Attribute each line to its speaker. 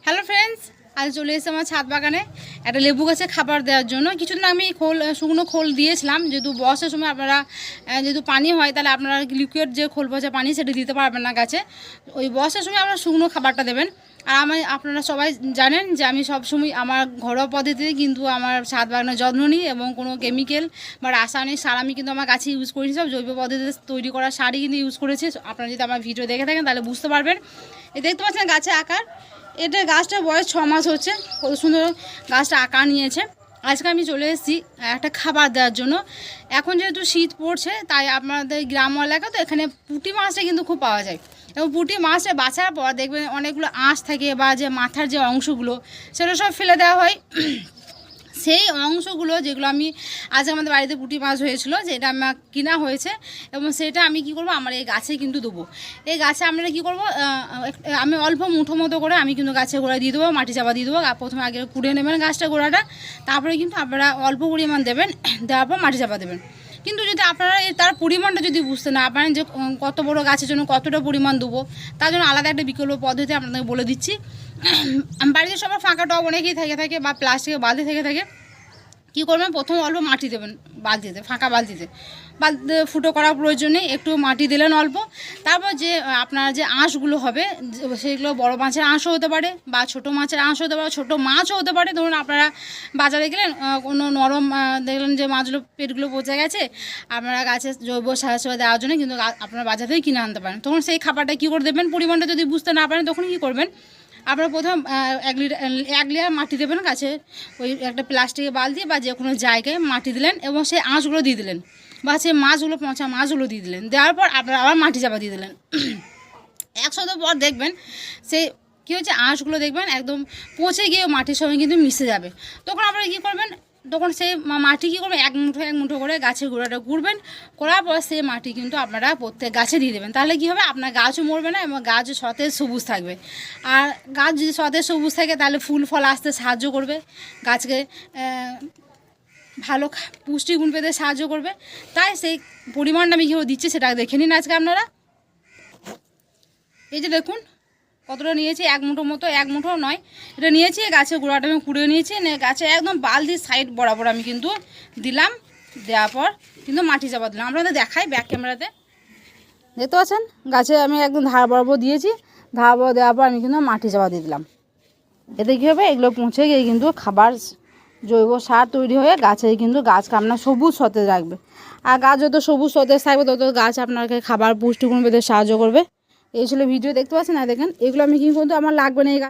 Speaker 1: Hello friends, আজ চলে এসেছে আমার ছাদ বাগানে একটা লেবু গাছে খাবার দেওয়ার জন্য। কিছুদিন আমি শুকনো খোল দিয়েছিলাম, যেহেতু বর্ষার সময় আপনারা যেহেতু পানি হয় তাহলে আপনারা লিকুইড যে খোল পচা পানি সেটা দিতে পারবেন না গাছে। ওই বর্ষার সময় আপনারা শুকনো খাবারটা দেবেন। আর আপনারা সবাই জানেন যে আমি সবসময় আমার ঘরোয়া পদ্ধতিতে কিন্তু আমার ছাদ বাগানের যত্ন নিই, এবং কোনো কেমিক্যাল বা রাসায়নিক সার আমি কিন্তু আমার গাছে ইউজ করেছি, সব জৈব পদ্ধতিতে তৈরি করা সারই কিন্তু ইউজ করেছি। আপনারা যদি আমার ভিডিও দেখে থাকেন তাহলে বুঝতে পারবেন। এই দেখতে পাচ্ছেন গাছে আকার, এটা গাছটার বয়স 6 মাস হচ্ছে। কত সুন্দর গাছটা আকার নিয়েছে। আজকে আমি চলে এসেছি একটা খাবার দেওয়ার জন্য। এখন যেহেতু শীত পড়ছে তাই আপনাদের গ্রাম এলাকা তো এখানে পুঁটি মাছটা কিন্তু খুব পাওয়া যায়, এবং পুঁটি মাছটা বাছার পর দেখবেন অনেকগুলো আঁশ থাকে, বা যে মাথার যে অংশগুলো সেটা সব ফেলে দেওয়া হয়। সেই অংশগুলো যেগুলো আমি আজ আমাদের বাড়িতে পুঁটি মাছ হয়েছিল, যেটা আমার কিনা হয়েছে, এবং সেটা আমি কি করব আমার এই গাছে কিন্তু দেবো। এই গাছে আমরা কি করব, আমি অল্প মুঠো মতো করে আমি কিন্তু গাছের গোড়ায় দিয়ে দেবো, মাটি চাপা দিয়ে দেবো। প্রথমে আগে কুড়ে নেবেন গাছটা গোড়াটা, তারপরে কিন্তু আপনারা অল্প পরিমাণ দেবেন, দেওয়ার পর মাটি চাপা দেবেন। কিন্তু যদি আপনারা তার পরিমাণটা যদি বুঝতে না পারেন যে কত বড় গাছের জন্য কতটা পরিমাণ দেবো, তার জন্য আলাদা একটা বিকল্প পদ্ধতি আপনাদের বলে দিচ্ছি। বাড়িতে সবার ফাঁকা টব অনেকেই থাকে বা প্লাস্টিকের বালতি থাকে। কী করবেন, প্রথম অল্প মাটি দেবেন বালতিতে, ফাঁকা বালতিতে ফুটো করার প্রয়োজনে একটু মাটি দিলেন অল্প। তারপর যে আপনার যে আঁশগুলো হবে সেগুলো বড় মাছের আঁশও হতে পারে, বা ছোটো মাছের আঁশ হতে পারে, ছোটো মাছও হতে পারে। ধরুন আপনারা বাজারে গেলেন, কোনো নরম দেখলেন যে মাছগুলো পেটগুলো পচে গেছে, আপনারা গাছের জৈব সার দেওয়ার জন্য কিন্তু আপনারা বাজার থেকে কিনে আনতে পারেন। তখন সেই খাবারটা কী করে দেবেন, পরিমাণটা যদি বুঝতে না পারেন তখন কী করবেন, আপনারা প্রথম 1 লেয়ার মাটি দেবেন গাছে, ওই একটা প্লাস্টিকের বালতি বা যে কোনো জায়গায় মাটি দিলেন, এবং সেই আঁশগুলো দিয়ে দিলেন, বা সেই মাছগুলো পচা মাছগুলো দিয়ে দিলেন। দেওয়ার পর আপনারা আবার মাটি চাপা দিয়ে দিলেন। 1 সপ্তাহ পর দেখবেন সেই কী হচ্ছে, আঁশগুলো দেখবেন একদম পচে গিয়ে মাটির সঙ্গে কিন্তু মিশে যাবে। তখন আপনারা কী করবেন, তখন সেই মাটি কী করবেন, এক মুঠো করে গাছের গোড়াটা কুড়বেন, করার পর সেই মাটি কিন্তু আপনারা প্রত্যেক গাছে দিয়ে দেবেন। তাহলে কী হবে, আপনার গাছও মরবে না, এবং গাছ সতেজ সবুজ থাকবে। আর গাছ যদি সতেজ সবুজ থাকে তাহলে ফুল ফল আসতে সাহায্য করবে, গাছকে ভালো পুষ্টিগুণ পেতে সাহায্য করবে। তাই সেই পরিমাণটা আমি কীভাবে দিচ্ছি সেটা দেখে নিন আজকে আপনারা। এই যে দেখুন কতটা নিয়েছি, 1 মুঠো মতো, 1 মুঠো নয়, এটা নিয়েছি। গাছের গোড়াটা আমি কুড়ে নিয়েছি, গাছে একদম বালতির সাইড বরাবর আমি কিন্তু দিলাম। দেওয়ার পর কিন্তু মাটি চাপা দিলাম। আপনাদের দেখাই ব্যাক ক্যামেরাতে, দেখতে পাচ্ছেন গাছে আমি একদম ধার বরাবর দিয়েছি। ধার বরাবর দেওয়ার পর আমি কিন্তু মাটি চাপা দিয়ে দিলাম। এতে কী হবে, এগুলো পৌঁছে গিয়ে কিন্তু খাবার জৈব সার তৈরি হয়ে গাছে কিন্তু গাছকে আপনার সবুজ সতেজ রাখবে। আর গাছ যত সবুজ সতেজ থাকবে তত গাছ আপনাকে খাবার পুষ্টিগুণ পেতে সাহায্য করবে। এই ছিল ভিডিও, দেখতে পাচ্ছেন না, দেখেন এগুলো আমি কিন্তু আমার লাগবে না এই গাছ।